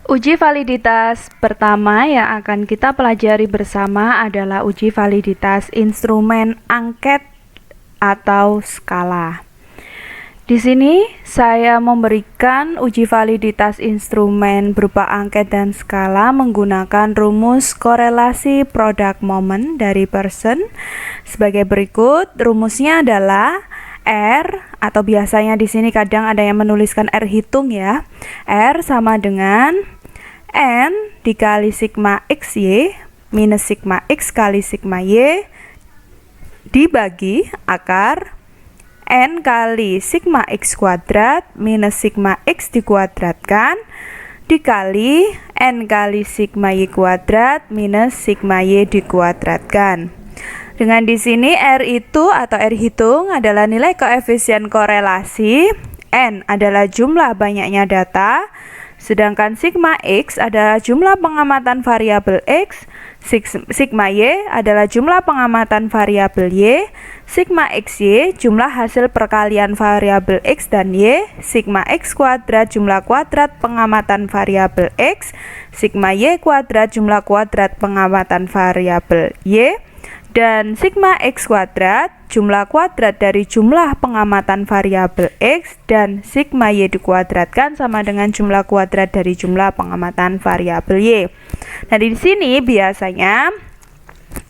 Uji validitas pertama yang akan kita pelajari bersama adalah uji validitas instrumen angket atau skala. Di sini saya memberikan uji validitas instrumen berupa angket dan skala menggunakan rumus korelasi product moment dari Pearson sebagai berikut. Rumusnya adalah R, atau biasanya di sini kadang ada yang menuliskan R hitung ya. R sama dengan N dikali sigma XY minus sigma X kali sigma Y dibagi akar N kali sigma X kuadrat minus sigma X dikuadratkan dikali N kali sigma Y kuadrat minus sigma Y dikuadratkan. Dengan di sini R itu atau R hitung adalah nilai koefisien korelasi, N adalah jumlah banyaknya data, sedangkan sigma X adalah jumlah pengamatan variabel X, sigma Y adalah jumlah pengamatan variabel Y, sigma XY jumlah hasil perkalian variabel X dan Y, sigma X kuadrat jumlah kuadrat pengamatan variabel X, sigma Y kuadrat jumlah kuadrat pengamatan variabel Y, dan sigma X kuadrat jumlah kuadrat dari jumlah pengamatan variabel X dan sigma Y dikuadratkan sama dengan jumlah kuadrat dari jumlah pengamatan variabel Y. Nah, di sini biasanya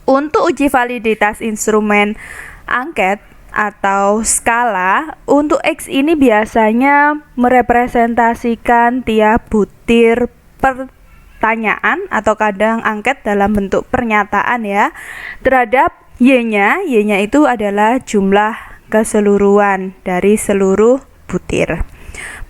untuk uji validitas instrumen angket atau skala, untuk X ini biasanya merepresentasikan tiap butir pertanyaan atau kadang angket dalam bentuk pernyataan ya, terhadap Y-nya itu adalah jumlah keseluruhan dari seluruh butir.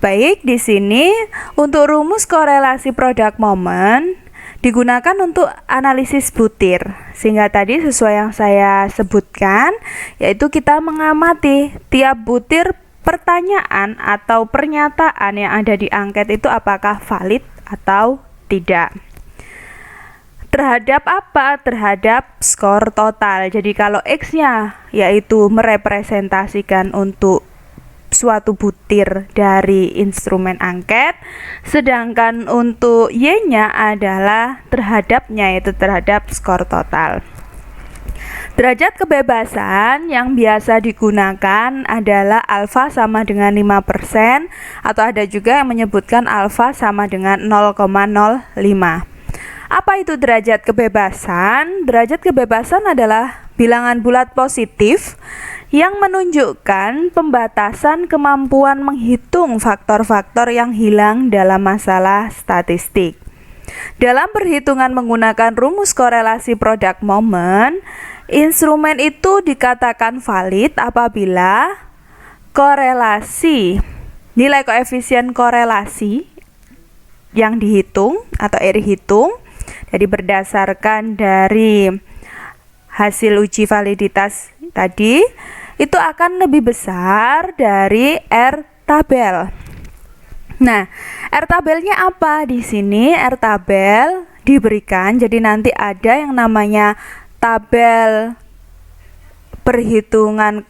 Baik, di sini untuk rumus korelasi product moment digunakan untuk analisis butir. Sehingga tadi sesuai yang saya sebutkan, yaitu kita mengamati tiap butir pertanyaan atau pernyataan yang ada di angket itu apakah valid atau tidak. Terhadap apa? Terhadap skor total. Jadi kalau X-nya yaitu merepresentasikan untuk suatu butir dari instrumen angket, sedangkan untuk Y-nya adalah terhadapnya, yaitu terhadap skor total. Derajat kebebasan yang biasa digunakan adalah alfa sama dengan 5%, atau ada juga yang menyebutkan alfa sama dengan 0,05. Apa itu derajat kebebasan? Derajat kebebasan adalah bilangan bulat positif yang menunjukkan pembatasan kemampuan menghitung faktor-faktor yang hilang dalam masalah statistik. Dalam perhitungan menggunakan rumus korelasi product moment, instrumen itu dikatakan valid apabila korelasi, nilai koefisien korelasi yang dihitung atau R hitung, jadi berdasarkan dari hasil uji validitas tadi, itu akan lebih besar dari R tabel. Nah, R tabelnya apa? Di sini R tabel diberikan, jadi nanti ada yang namanya tabel perhitungan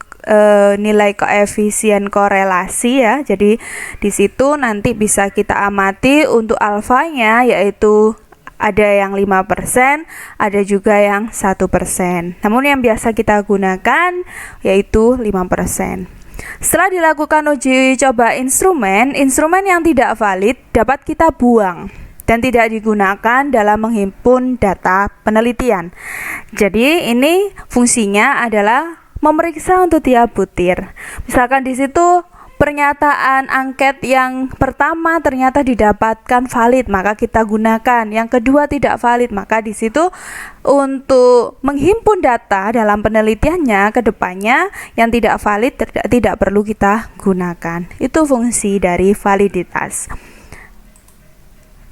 nilai koefisien korelasi ya. Jadi di situ nanti bisa kita amati untuk alfanya, yaitu ada yang 5%, ada juga yang 1%. Namun yang biasa kita gunakan yaitu 5%. Setelah dilakukan uji coba instrumen yang tidak valid dapat kita buang dan tidak digunakan dalam menghimpun data penelitian. Jadi ini fungsinya adalah memeriksa untuk tiap butir. Misalkan di situ pernyataan angket yang pertama ternyata didapatkan valid, maka kita gunakan. Yang kedua tidak valid, maka di situ untuk menghimpun data dalam penelitiannya ke depannya yang tidak valid tidak perlu kita gunakan. Itu fungsi dari validitas.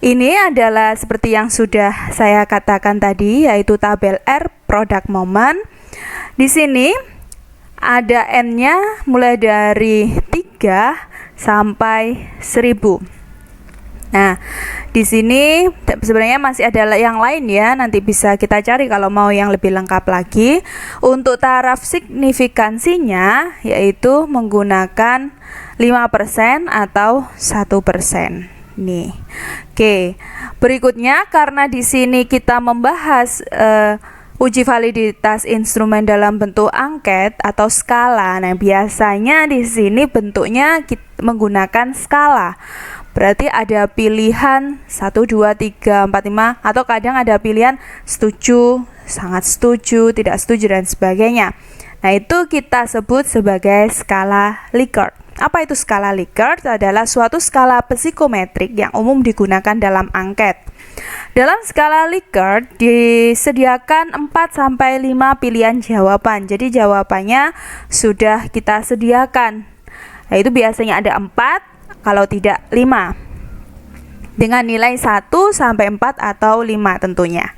Ini adalah seperti yang sudah saya katakan tadi, yaitu tabel R product moment. Di sini ada N-nya mulai dari 3 sampai 1000. Nah, di sini sebenarnya masih ada yang lain ya, nanti bisa kita cari kalau mau yang lebih lengkap lagi. Untuk taraf signifikansinya yaitu menggunakan 5% atau 1%. Nih. Oke. Berikutnya karena di sini kita membahas uji validitas instrumen dalam bentuk angket atau skala. Nah, biasanya di sini bentuknya kita menggunakan skala. Berarti ada pilihan 1, 2, 3, 4, 5 atau kadang ada pilihan setuju, sangat setuju, tidak setuju dan sebagainya. Nah, itu kita sebut sebagai skala Likert. Apa itu skala Likert? Adalah suatu skala psikometrik yang umum digunakan dalam angket. Dalam skala Likert disediakan 4-5 pilihan jawaban. Jadi jawabannya sudah kita sediakan. Nah, itu biasanya ada 4, kalau tidak 5. Dengan nilai 1-4 atau 5 tentunya.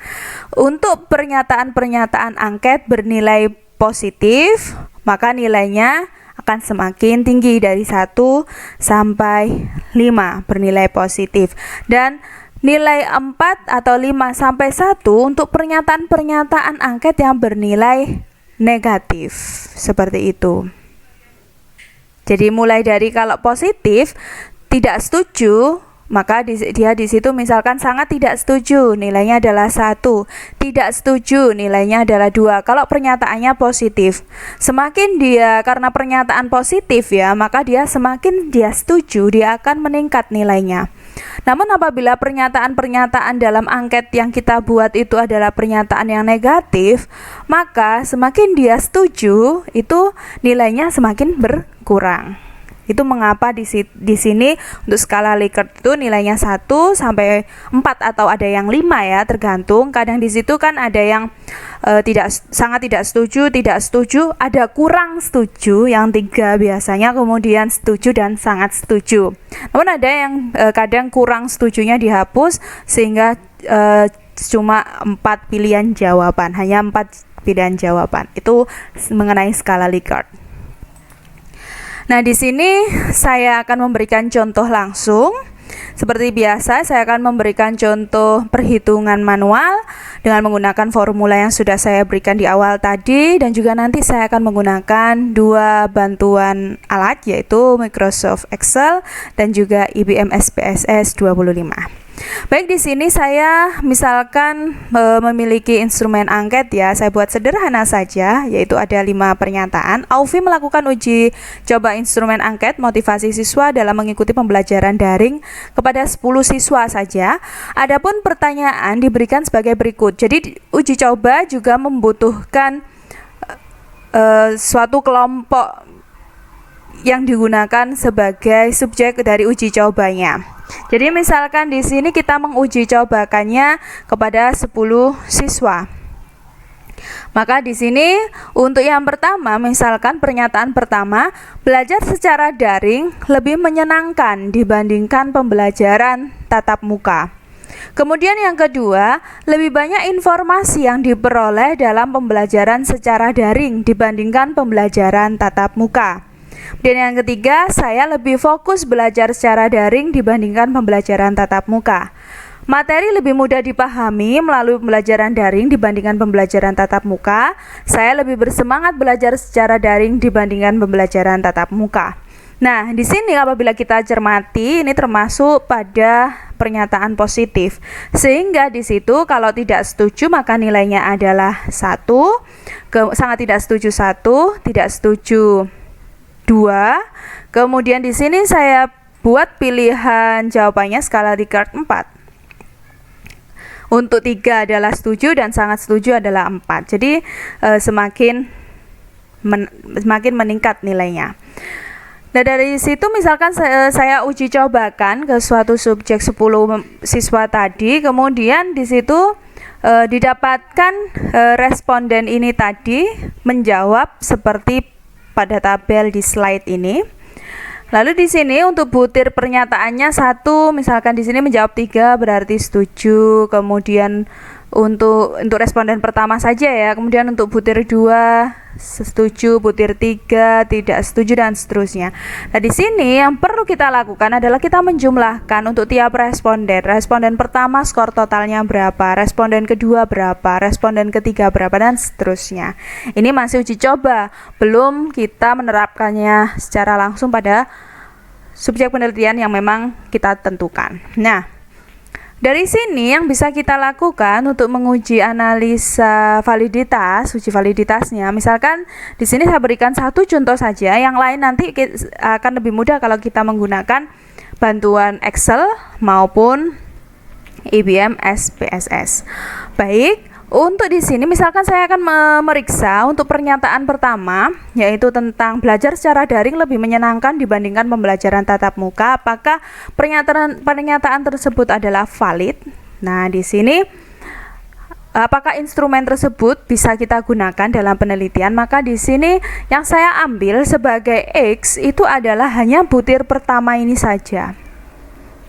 Untuk pernyataan-pernyataan angket bernilai positif, maka nilainya akan semakin tinggi dari 1 sampai 5 bernilai positif. Dan nilai 4 atau 5 sampai 1 untuk pernyataan-pernyataan angket yang bernilai negatif. Seperti itu. Jadi mulai dari kalau positif tidak setuju, maka dia di situ misalkan sangat tidak setuju, nilainya adalah 1. Tidak setuju, nilainya adalah 2. Kalau pernyataannya positif, semakin dia karena pernyataan positif ya, maka dia semakin dia setuju, dia akan meningkat nilainya. Namun apabila pernyataan-pernyataan dalam angket yang kita buat itu adalah pernyataan yang negatif, maka semakin dia setuju, itu nilainya semakin berkurang. Itu mengapa di sini untuk skala Likert itu nilainya 1-4 atau ada yang 5 ya, tergantung. Kadang di situ kan ada yang sangat tidak setuju, ada kurang setuju yang 3 biasanya, kemudian setuju dan sangat setuju. Namun ada yang kadang kurang setujunya dihapus sehingga cuma 4 pilihan jawaban, hanya 4 pilihan jawaban. Itu mengenai skala Likert. Nah, di sini saya akan memberikan contoh langsung. Seperti biasa, saya akan memberikan contoh perhitungan manual dengan menggunakan formula yang sudah saya berikan di awal tadi, dan juga nanti saya akan menggunakan 2 bantuan alat, yaitu Microsoft Excel dan juga IBM SPSS 25. Baik, di sini saya misalkan memiliki instrumen angket ya. Saya buat sederhana saja, yaitu ada 5 pernyataan. Aufi melakukan uji coba instrumen angket motivasi siswa dalam mengikuti pembelajaran daring kepada 10 siswa saja. Adapun pertanyaan diberikan sebagai berikut. Jadi uji coba juga membutuhkan suatu kelompok yang digunakan sebagai subjek dari uji cobanya. Jadi misalkan di sini kita menguji cobakannya kepada 10 siswa. Maka di sini untuk yang pertama, misalkan pernyataan pertama, belajar secara daring lebih menyenangkan dibandingkan pembelajaran tatap muka. Kemudian yang kedua, lebih banyak informasi yang diperoleh dalam pembelajaran secara daring dibandingkan pembelajaran tatap muka. Dan yang ketiga, saya lebih fokus belajar secara daring dibandingkan pembelajaran tatap muka. Materi lebih mudah dipahami melalui pembelajaran daring dibandingkan pembelajaran tatap muka. Saya lebih bersemangat belajar secara daring dibandingkan pembelajaran tatap muka. Nah, di sini apabila kita cermati, ini termasuk pada pernyataan positif. Sehingga di situ kalau tidak setuju maka nilainya adalah 1, sangat tidak setuju 1, tidak setuju 2. Kemudian di sini saya buat pilihan jawabannya skala Likert 4. Untuk 3 adalah setuju dan sangat setuju adalah 4. Jadi semakin meningkat nilainya. Nah, dari situ misalkan saya uji cobakan ke suatu subjek 10 siswa tadi, kemudian di situ didapatkan responden ini tadi menjawab seperti pada tabel di slide ini. Lalu di sini untuk butir pernyataannya 1, misalkan di sini menjawab 3 berarti setuju. Kemudian untuk responden pertama saja ya. Kemudian untuk butir 2 setuju, butir 3 tidak setuju dan seterusnya. Nah, di sini yang perlu kita lakukan adalah kita menjumlahkan untuk tiap responden. Responden pertama skor totalnya berapa, responden kedua berapa, responden ketiga berapa dan seterusnya. Ini masih uji coba, belum kita menerapkannya secara langsung pada subjek penelitian yang memang kita tentukan. Nah, dari sini yang bisa kita lakukan untuk menguji analisa validitas, uji validitasnya, misalkan di sini saya berikan satu contoh saja, yang lain nanti akan lebih mudah kalau kita menggunakan bantuan Excel maupun IBM SPSS. Baik, untuk di sini misalkan saya akan memeriksa untuk pernyataan pertama, yaitu tentang belajar secara daring lebih menyenangkan dibandingkan pembelajaran tatap muka. Apakah pernyataan tersebut adalah valid? Nah, di sini apakah instrumen tersebut bisa kita gunakan dalam penelitian? Maka di sini yang saya ambil sebagai X itu adalah hanya butir pertama ini saja.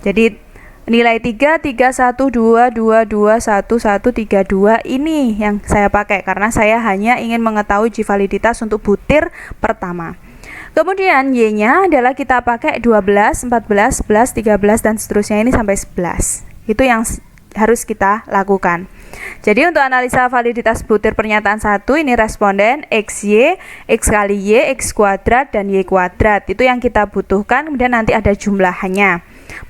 Jadi nilai 3, 3, 1, 2, 2, 2, 1, 1, 3, 2 ini yang saya pakai karena saya hanya ingin mengetahui uji validitas untuk butir pertama. Kemudian Y-nya adalah kita pakai 12, 14, 11, 13 dan seterusnya ini sampai 11. Itu yang harus kita lakukan. Jadi untuk analisa validitas butir pernyataan 1 ini responden XY, X kali Y, X kuadrat dan Y kuadrat. Itu yang kita butuhkan, kemudian nanti ada jumlahannya.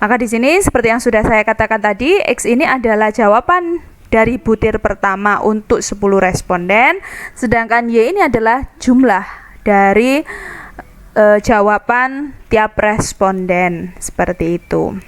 Maka di sini seperti yang sudah saya katakan tadi, X ini adalah jawaban dari butir pertama untuk 10 responden, sedangkan Y ini adalah jumlah dari jawaban tiap responden, seperti itu.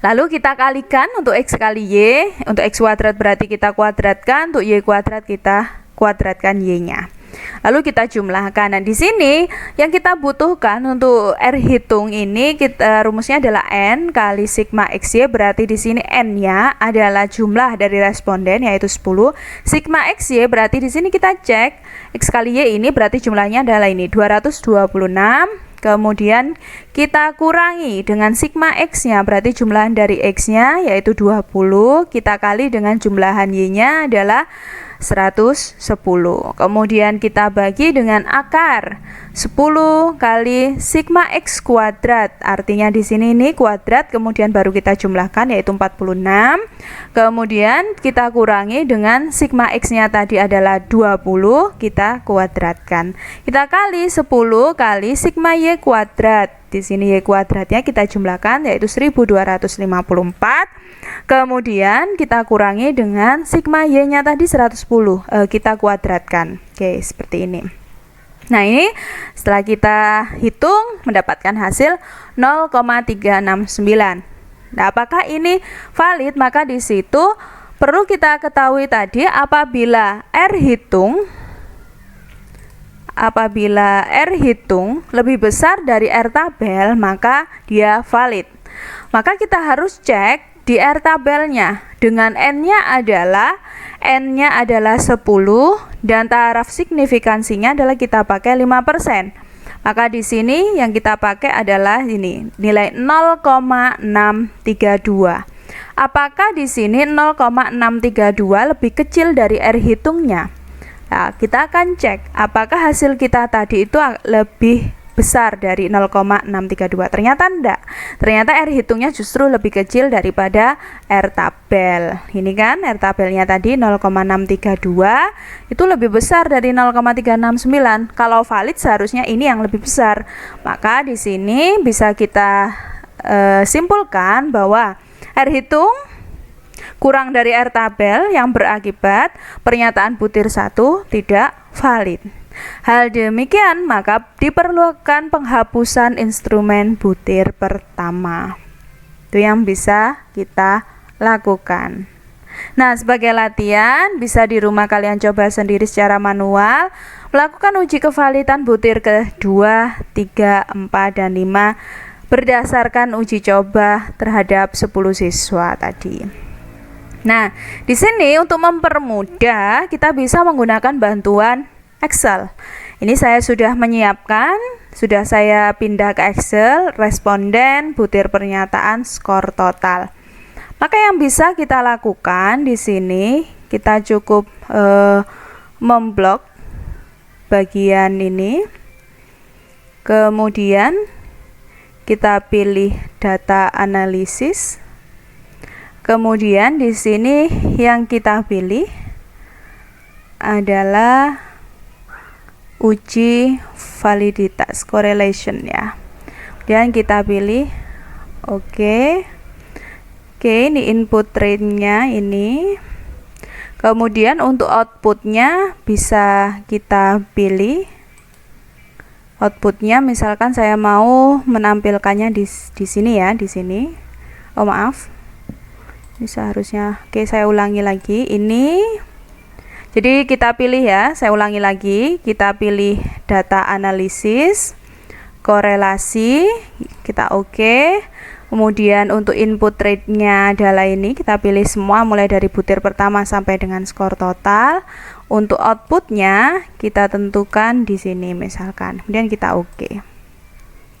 Lalu kita kalikan untuk X kali Y, untuk X kuadrat berarti kita kuadratkan, untuk Y kuadrat kita kuadratkan Y-nya. Lalu kita jumlahkan. Nah, di sini yang kita butuhkan untuk R hitung ini rumusnya adalah N kali sigma XY, berarti di sini N-nya adalah jumlah dari responden yaitu 10. Sigma XY berarti di sini kita cek X kali Y ini berarti jumlahnya adalah ini 226. Kemudian kita kurangi dengan sigma X-nya, berarti jumlahan dari X-nya yaitu 20, kita kali dengan jumlahan Y-nya adalah 110. Kemudian kita bagi dengan akar 10 kali sigma X kuadrat. Artinya di sini ini kuadrat, kemudian baru kita jumlahkan yaitu 46. Kemudian kita kurangi dengan sigma X-nya tadi adalah 20, kita kuadratkan. Kita kali 10 kali sigma Y kuadrat. Di sini Y kuadratnya kita jumlahkan yaitu 1254. Kemudian kita kurangi dengan sigma Y-nya tadi 110, kita kuadratkan. Oke, seperti ini. Nah, ini setelah kita hitung mendapatkan hasil 0,369. Nah, apakah ini valid? Maka di situ perlu kita ketahui tadi apabila R hitung lebih besar dari R tabel, maka dia valid. Maka kita harus cek di R tabelnya dengan N-nya adalah 10 dan taraf signifikansinya adalah kita pakai 5%. Maka di sini yang kita pakai adalah ini nilai 0,632. Apakah di sini 0,632 lebih kecil dari R hitungnya? Nah, kita akan cek apakah hasil kita tadi itu lebih besar dari 0,632. Ternyata enggak. Ternyata R hitungnya justru lebih kecil daripada R tabel. Ini kan R tabelnya tadi 0,632 itu lebih besar dari 0,369. Kalau valid seharusnya ini yang lebih besar. Maka di sini bisa kita simpulkan bahwa R hitung kurang dari R tabel yang berakibat pernyataan butir 1 tidak valid. Hal demikian maka diperlukan penghapusan instrumen butir pertama. Itu yang bisa kita lakukan. Nah, sebagai latihan bisa di rumah kalian coba sendiri secara manual melakukan uji kevalidan butir ke-2, 3, 4, dan 5 berdasarkan uji coba terhadap 10 siswa tadi. Nah, di sini untuk mempermudah kita bisa menggunakan bantuan Excel. Ini saya sudah menyiapkan, sudah saya pindah ke Excel, responden, butir pernyataan, skor total. Maka yang bisa kita lakukan di sini, kita cukup memblok bagian ini. Kemudian kita pilih data analisis. Kemudian di sini yang kita pilih adalah uji validitas correlation ya. dan kita pilih oke. Oke, ini input rate-nya ini. Kemudian untuk outputnya bisa kita pilih. Outputnya misalkan saya mau menampilkannya di sini ya, di sini. Oh maaf, ini seharusnya. Oke, saya ulangi lagi. Ini. Jadi kita pilih ya, saya ulangi lagi. Kita pilih data analisis, korelasi, kita oke. Kemudian untuk input rate-nya adalah ini, kita pilih semua mulai dari butir pertama sampai dengan skor total. Untuk outputnya kita tentukan di sini misalkan, kemudian kita oke.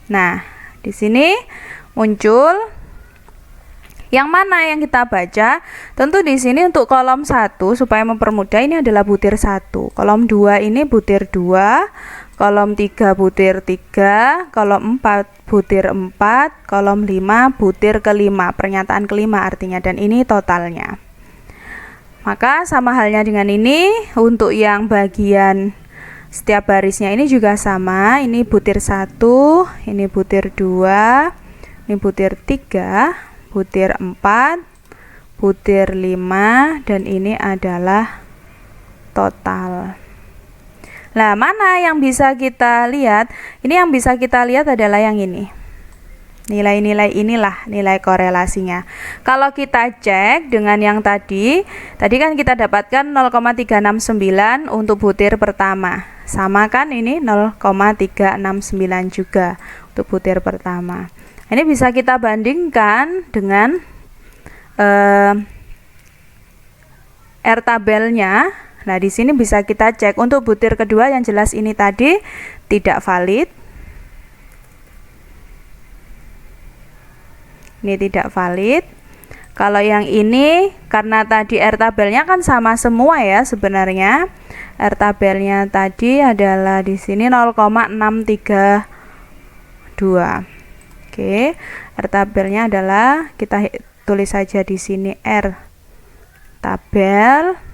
Nah, di sini muncul yang mana yang kita baca. Tentu di sini untuk kolom 1 supaya mempermudah ini adalah butir 1. Kolom 2 ini butir 2. Kolom 3 butir 3, kolom 4 butir 4, kolom 5 butir kelima, pernyataan kelima artinya, dan ini totalnya. Maka sama halnya dengan ini, untuk yang bagian setiap barisnya ini juga sama, ini butir 1, ini butir 2, ini butir 3, butir 4, butir 5, dan ini adalah total. Nah, mana yang bisa kita lihat? Ini yang bisa kita lihat adalah yang ini. Nilai-nilai inilah nilai korelasinya. Kalau kita cek dengan yang tadi kan kita dapatkan 0,369 untuk butir pertama. Sama kan ini 0,369 juga untuk butir pertama. Ini bisa kita bandingkan dengan R tabelnya. Nah, di sini bisa kita cek untuk butir kedua yang jelas ini tadi tidak valid. Ini tidak valid. Kalau yang ini karena tadi R tabelnya kan sama semua ya sebenarnya. R tabelnya tadi adalah di sini 0,632. Oke, R tabelnya adalah kita tulis saja di sini R tabel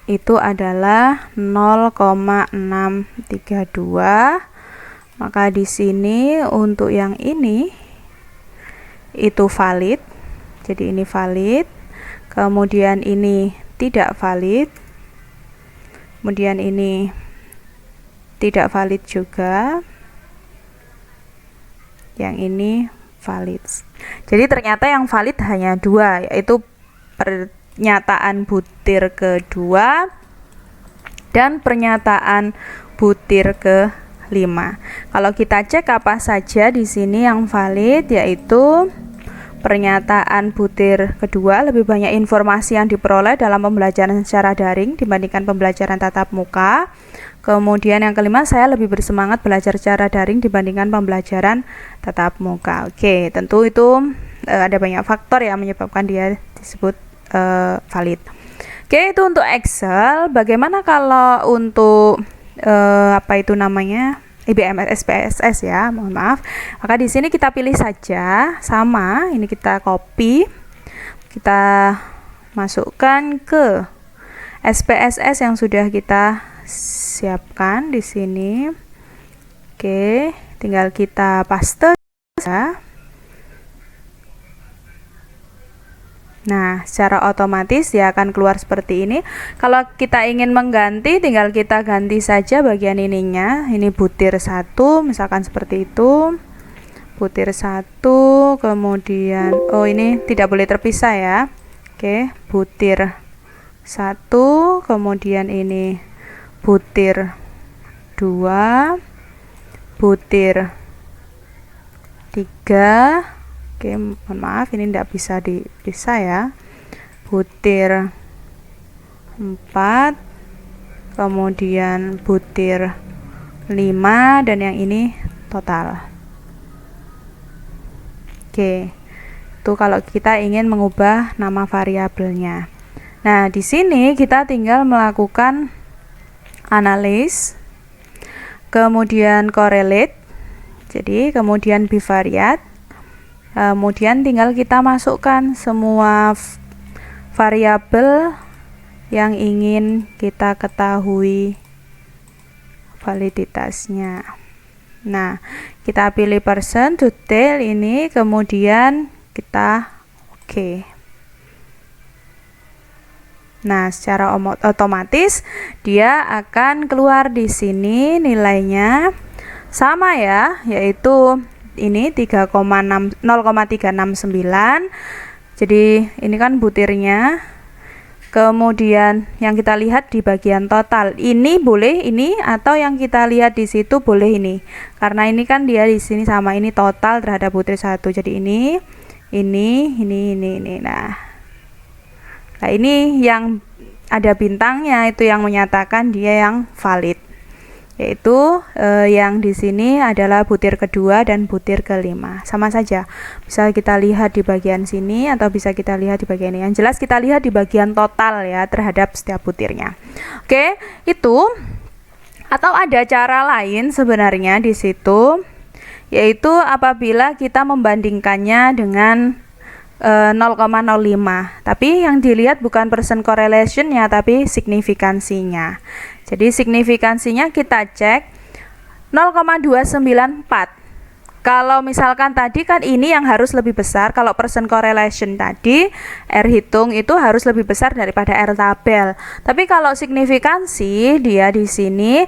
itu adalah 0,632. Maka di sini untuk yang ini itu valid. Jadi ini valid. Kemudian ini tidak valid. Kemudian ini tidak valid juga. Yang ini valid. Jadi ternyata yang valid hanya 2, yaitu pernyataan butir kedua dan pernyataan butir ke-5. Kalau kita cek apa saja di sini yang valid, yaitu pernyataan butir kedua, lebih banyak informasi yang diperoleh dalam pembelajaran secara daring dibandingkan pembelajaran tatap muka. Kemudian yang kelima, saya lebih bersemangat belajar secara daring dibandingkan pembelajaran tatap muka. Oke, tentu itu ada banyak faktor yang menyebabkan dia disebut valid. Oke, itu untuk Excel. Bagaimana kalau untuk apa itu namanya, IBMS SPSS ya, mohon maaf. Maka di sini kita pilih saja sama, ini kita copy, kita masukkan ke SPSS yang sudah kita siapkan di sini. Oke, tinggal kita paste ya. Nah, secara otomatis dia akan keluar seperti ini. Kalau kita ingin mengganti, tinggal kita ganti saja bagian ininya. Ini butir 1, misalkan seperti itu. Butir 1, kemudian ini tidak boleh terpisah ya. Oke, butir 1, kemudian ini butir 2, butir 3. Oke, mohon maaf ini tidak bisa dipisah ya. Butir 4, kemudian butir 5, dan yang ini total. Oke, itu kalau kita ingin mengubah nama variabelnya. Nah, di sini kita tinggal melakukan analis, kemudian correlate, jadi kemudian bivariate. Kemudian tinggal kita masukkan semua variabel yang ingin kita ketahui validitasnya. Nah, kita pilih person detail ini, kemudian kita oke. Nah, secara otomatis dia akan keluar di sini nilainya sama ya, yaitu ini 0,369. Jadi ini kan butirnya. Kemudian yang kita lihat di bagian total ini boleh ini, atau yang kita lihat di situ boleh ini. Karena ini kan dia di sini sama, ini total terhadap butir 1. Jadi ini. Nah, ini yang ada bintangnya itu yang menyatakan dia yang valid. Yaitu yang di sini adalah butir kedua dan butir kelima, sama saja. Bisa kita lihat di bagian sini atau bisa kita lihat di bagian ini. Yang jelas kita lihat di bagian total ya terhadap setiap butirnya. Oke, itu. Atau ada cara lain sebenarnya di situ, yaitu apabila kita membandingkannya dengan 0,05. Tapi yang dilihat bukan percent correlation-nya, tapi signifikansinya. Jadi signifikansinya kita cek 0,294. Kalau misalkan tadi kan ini yang harus lebih besar, kalau percent correlation tadi R hitung itu harus lebih besar daripada R tabel. Tapi kalau signifikansi dia di sini,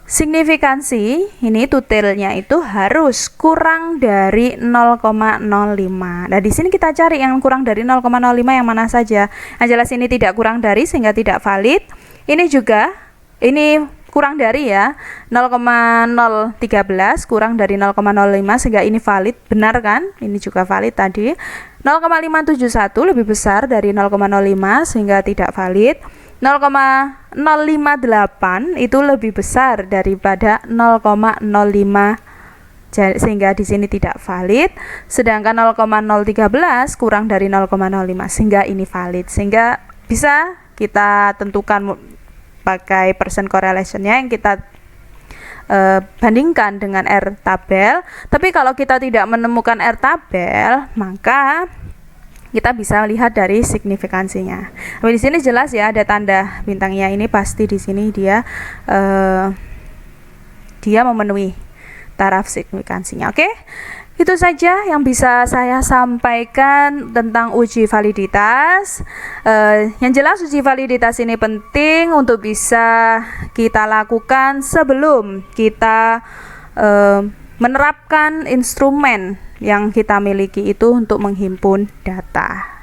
signifikansi ini tutilnya itu harus kurang dari 0,05. Nah, di sini kita cari yang kurang dari 0,05 yang mana saja. Yang jelas ini tidak kurang dari sehingga tidak valid. Ini juga ini kurang dari ya, 0,013 kurang dari 0,05 sehingga ini valid, benar kan? Ini juga valid tadi. 0,571 lebih besar dari 0,05 sehingga tidak valid. 0,058 itu lebih besar daripada 0,05 sehingga di sini tidak valid. Sedangkan 0,013 kurang dari 0,05 sehingga ini valid. Sehingga bisa kita tentukan pakai percent correlation-nya yang kita bandingkan dengan R tabel. Tapi kalau kita tidak menemukan R tabel, maka kita bisa lihat dari signifikansinya. Tapi di sini jelas ya ada tanda bintangnya, ini pasti di sini dia memenuhi taraf signifikansinya. Oke? Itu saja yang bisa saya sampaikan tentang uji validitas. Yang jelas uji validitas ini penting untuk bisa kita lakukan sebelum kita menerapkan instrumen yang kita miliki itu untuk menghimpun data.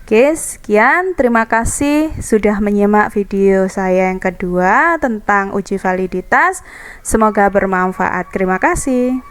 Oke, sekian. Terima kasih sudah menyimak video saya yang kedua tentang uji validitas. Semoga bermanfaat. Terima kasih.